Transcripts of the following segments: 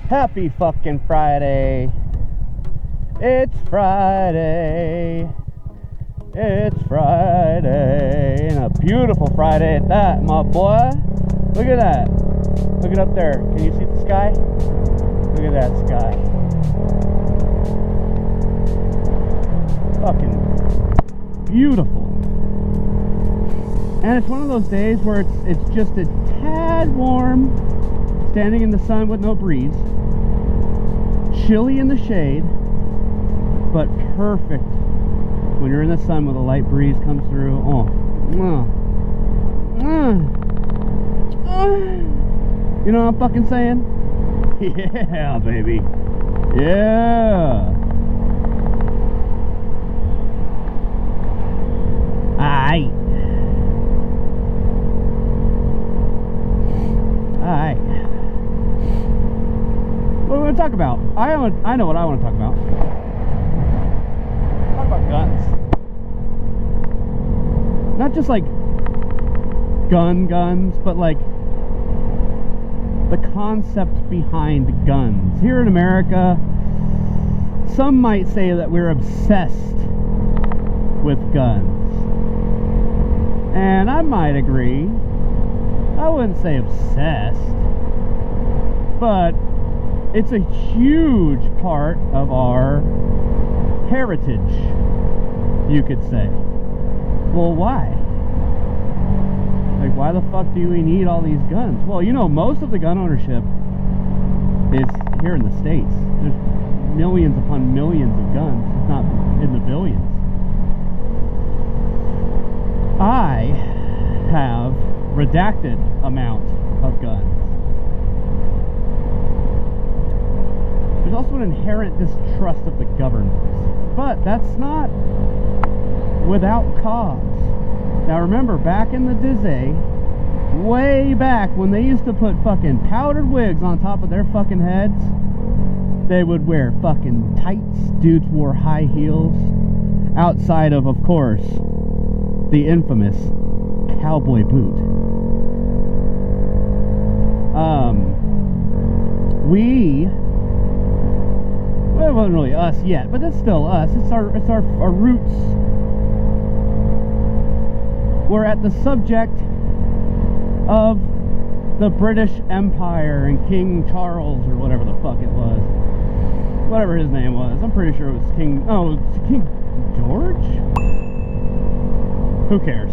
Happy fucking Friday. It's Friday. It's Friday. And a beautiful Friday at that, my boy. Look at that. Look it up there. Can you see the sky? Look at that sky. Fucking beautiful. And it's one of those days where it's just a tad warm, standing in the sun with no breeze, chilly in the shade, but perfect when you're in the sun with a light breeze comes through. You know what I'm fucking saying? Yeah, baby. Yeah. Aight. Alright. What do we want to talk about? I know what I want to talk about. Talk about guns. Not just like guns, but like the concept behind guns. Here in America, some might say that we're obsessed with guns. And I might agree. I wouldn't say obsessed, but it's a huge part of our heritage, you could say. Well, why? Like, why the fuck do we need all these guns? Well, you know, most of the gun ownership is here in the States. There's millions upon millions of guns, if not in the billions. I have redacted amount of guns. There's also an inherent distrust of the government, but that's not without cause. Now remember, back in the day, way back when they used to put fucking powdered wigs on top of their fucking heads, they would wear fucking tights. Dudes wore high heels. Outside of course, the infamous cowboy boot. Well, it wasn't really us yet, but it's still us. It's our roots. We're at the subject of the British Empire and King Charles, or whatever the fuck it was. Whatever his name was. I'm pretty sure it was King... Oh, it was King George? Who cares?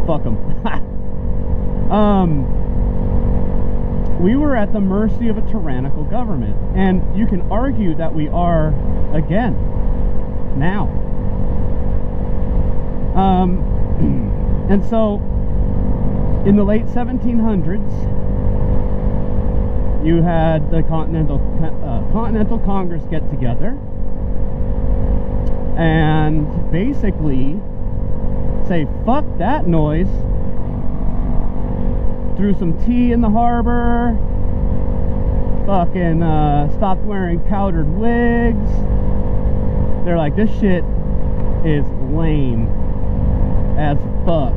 Fuck him. We were at the mercy of a tyrannical government, and you can argue that we are again now. And so in the late 1700s, you had the Continental Congress get together and basically say, fuck that noise. Threw some tea in the harbor, fucking stopped wearing powdered wigs. They're like, this shit is lame as fuck.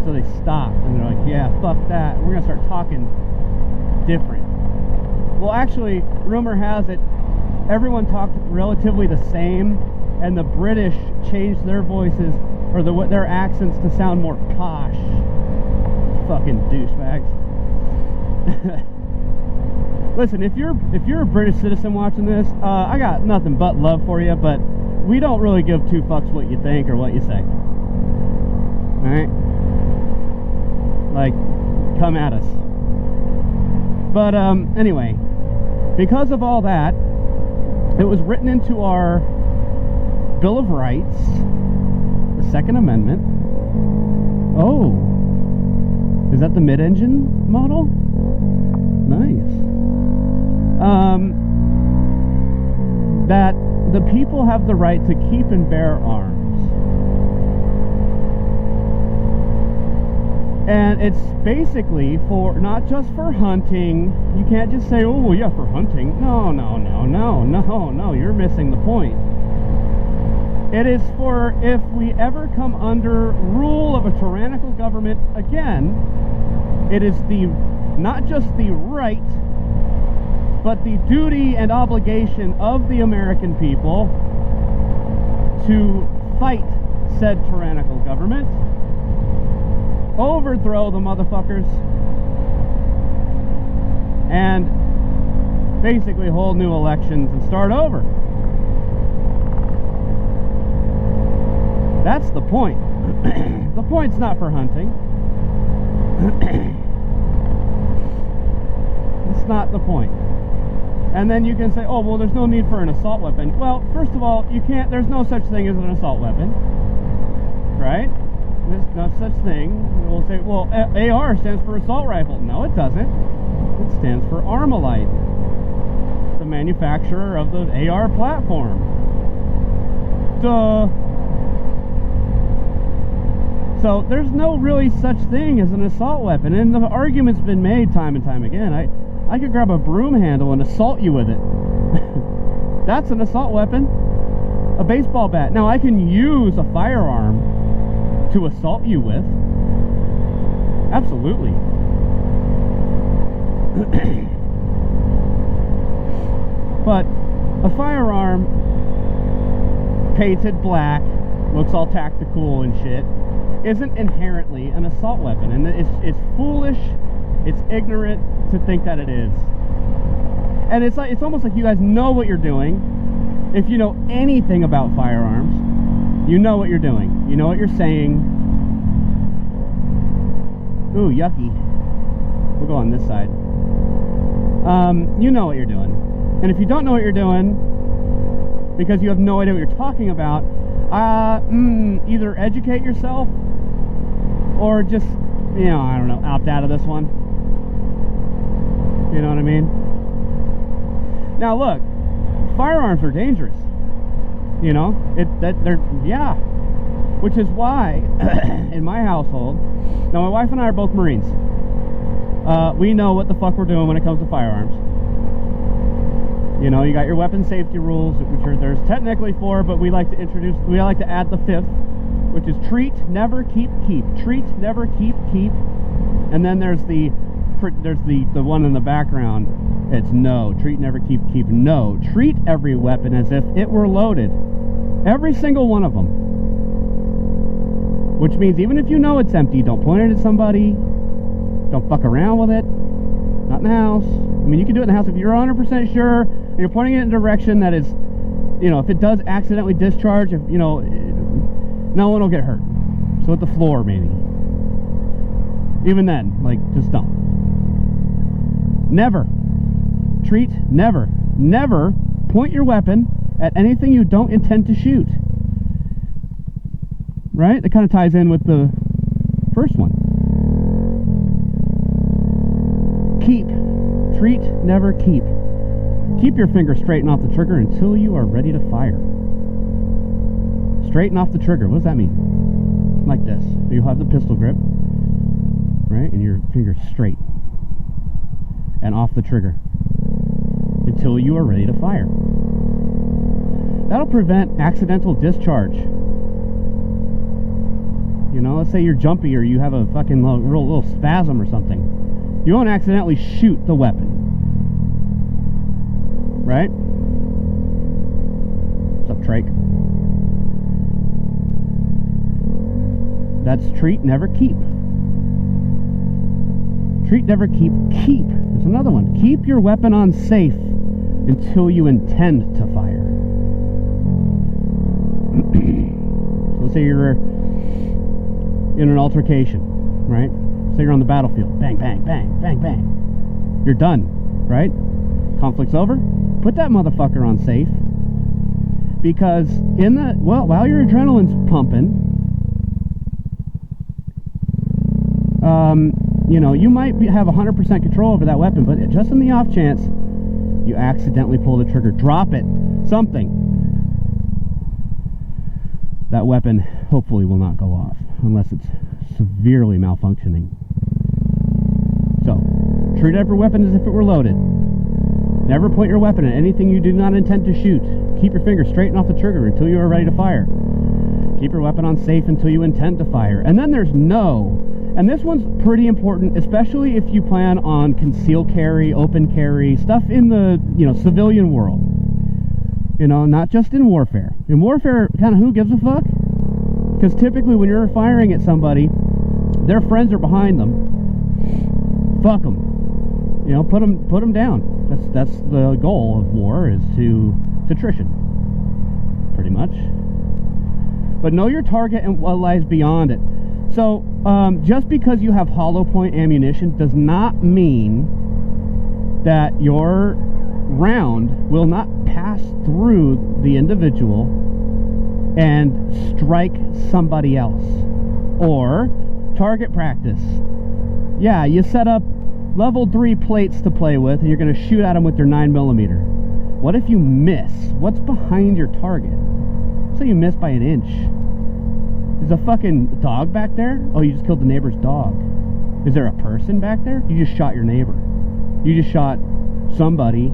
So they stopped and they're like, yeah, fuck that, we're gonna start talking different. Well, actually, rumor has it everyone talked relatively the same, and the British changed their voices or their accents to sound more posh. Fucking douchebags. Listen, if you're a British citizen watching this, I got nothing but love for you, but we don't really give two fucks what you think or what you say. Alright? Like, come at us. But anyway, because of all that, it was written into our Bill of Rights, the Second Amendment. Oh, is that the mid-engine model? Nice. That the people have the right to keep and bear arms. And it's basically for, not just for hunting. You can't just say, oh, yeah, for hunting. No, you're missing the point. It is for if we ever come under rule of a tyrannical government again, it is the not just the right, but the duty and obligation of the American people to fight said tyrannical government, overthrow the motherfuckers, and basically hold new elections and start over. That's the point. The point's not for hunting. It's not the point. And then you can say, oh, well, there's no need for an assault weapon. Well, first of all, you can't, there's no such thing as an assault weapon. Right? There's no such thing. We'll say, well, AR stands for assault rifle. No, it doesn't. It stands for Armalite, the manufacturer of the AR platform. Duh. So there's no really such thing as an assault weapon, and the argument's been made time and time again. I could grab a broom handle and assault you with it. That's an assault weapon. A baseball bat. Now I can use a firearm to assault you with. Absolutely. But a firearm painted black, looks all tactical and shit, isn't inherently an assault weapon, and it's foolish, it's ignorant to think that it is. And it's almost like you guys know what you're doing. If you know anything about firearms, you know what you're doing. You know what you're saying. Ooh, yucky. We'll go on this side. You know what you're doing. And if you don't know what you're doing, because you have no idea what you're talking about, either educate yourself or just, you know, I don't know, opt out of this one. You know what I mean? Now look, firearms are dangerous. You know, yeah. Which is why, in my household, now my wife and I are both Marines. We know what the fuck we're doing when it comes to firearms. You know, you got your weapon safety rules, which are, there's technically 4, but we like to add the 5th, which is treat, never, keep, keep. Treat, never, keep, keep. And then there's the one in the background. It's no. Treat, never, keep, keep. No. Treat every weapon as if it were loaded. Every single one of them. Which means even if you know it's empty, don't point it at somebody. Don't fuck around with it. Not in the house. I mean, you can do it in the house if you're 100% sure and you're pointing it in a direction that is, you know, if it does accidentally discharge, if, you know, no one will get hurt. So at the floor, maybe. Even then, like, just don't. Never. Treat, never. Never point your weapon at anything you don't intend to shoot. Right? It kind of ties in with the first one. Keep. Treat, never, keep. Keep your finger straight and off the trigger until you are ready to fire. Straighten off the trigger. What does that mean? Like this. You'll have the pistol grip, right? And your finger's straight and off the trigger until you are ready to fire. That'll prevent accidental discharge. You know, let's say you're jumpy or you have a fucking little spasm or something. You won't accidentally shoot the weapon. Right? What's up, Trake? That's treat, never, keep. Treat, never, keep, keep. There's another one. Keep your weapon on safe until you intend to fire. So let's say you're in an altercation, right? Say you're on the battlefield. Bang, bang, bang, bang, bang. You're done, right? Conflict's over. Put that motherfucker on safe. Because while your adrenaline's pumping, you know, you might have 100% control over that weapon, but just in the off chance you accidentally pull the trigger, drop it, something, that weapon hopefully will not go off unless it's severely malfunctioning. So, treat every weapon as if it were loaded. Never point your weapon at anything you do not intend to shoot. Keep your finger straight and off the trigger until you are ready to fire. Keep your weapon on safe until you intend to fire. And then there's no. And this one's pretty important, especially if you plan on concealed carry, open carry, stuff in the, civilian world. Not just in warfare. In warfare, kind of who gives a fuck? Because typically when you're firing at somebody, their friends are behind them. Fuck them. Put them down. That's the goal of war, is to attrition. Pretty much. But know your target and what lies beyond it. So, just because you have hollow point ammunition does not mean that your round will not pass through the individual and strike somebody else. Or target practice. Yeah, you set up level 3 plates to play with, and you're going to shoot at them with your 9mm. What if you miss? What's behind your target? So you miss by an inch. Is a fucking dog back there? Oh, you just killed the neighbor's dog. Is there a person back there? You just shot your neighbor. You just shot somebody.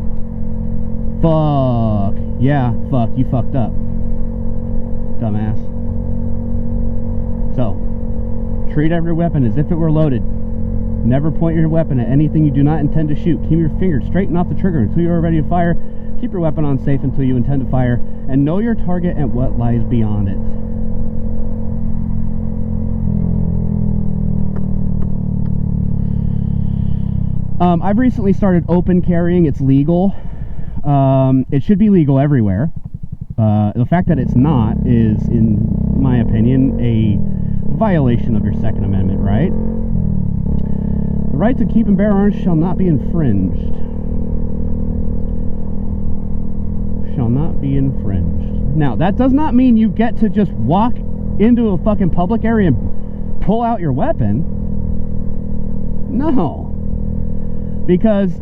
Fuck. Yeah, fuck. You fucked up. Dumbass. So, treat every weapon as if it were loaded. Never point your weapon at anything you do not intend to shoot. Keep your finger straight and off the trigger until you are ready to fire. Keep your weapon on safe until you intend to fire. And know your target and what lies beyond it. I've recently started open carrying. It's legal. It should be legal everywhere. The fact that it's not is, in my opinion, a violation of your Second Amendment right. The right to keep and bear arms shall not be infringed. Shall not be infringed. Now, that does not mean you get to just walk into a fucking public area and pull out your weapon. No. Because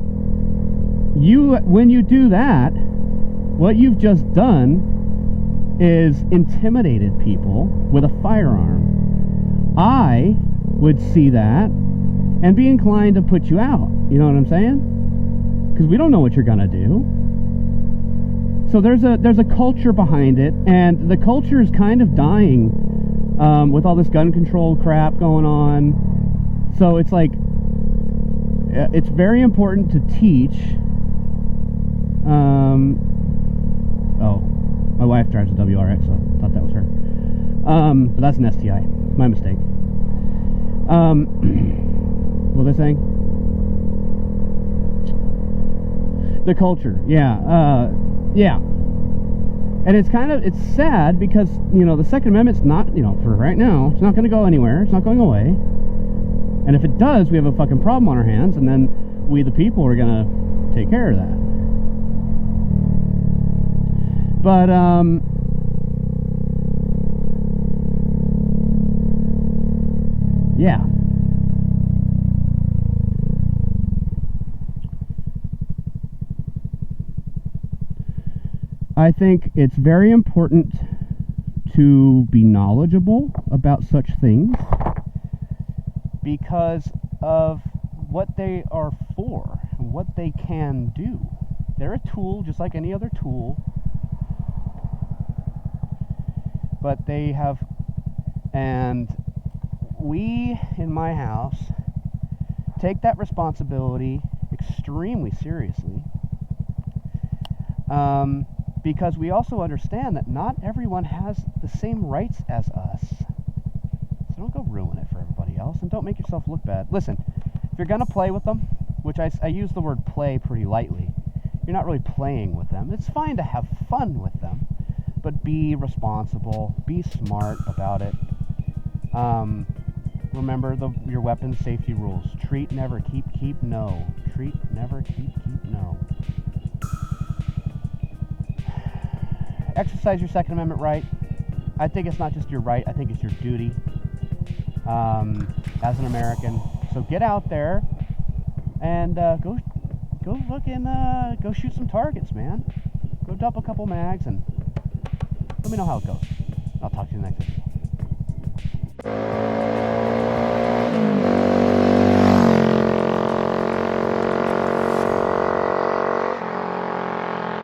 when you do that, what you've just done is intimidated people with a firearm. I would see that and be inclined to put you out. You know what I'm saying? Because we don't know what you're gonna do. So there's a culture behind it, and the culture is kind of dying with all this gun control crap going on. So it's like, it's very important to teach. Oh, my wife drives a WRX, so I thought that was her. But that's an STI. My mistake. What was I saying? The culture, yeah. Yeah. And it's sad because, the Second Amendment's not, for right now, it's not going to go anywhere. It's not going away. And if it does, we have a fucking problem on our hands, and then we, the people, are going to take care of that. But, yeah. I think it's very important to be knowledgeable about such things because of what they are for and what they can do. They're a tool just like any other tool, but they have, and we in my house take that responsibility extremely seriously. Because we also understand that not everyone has the same rights as us. So don't go ruin it for everybody else, and don't make yourself look bad. Listen, if you're going to play with them, which I use the word play pretty lightly, you're not really playing with them. It's fine to have fun with them, but be responsible, be smart about it. Remember your weapons safety rules. Treat, never, keep, no. Treat, never, keep, no. Exercise your Second Amendment right. I think it's not just your right, I think it's your duty as an American. So get out there and go shoot some targets, man. Go dump a couple mags and let me know how it goes. I'll talk to you next video.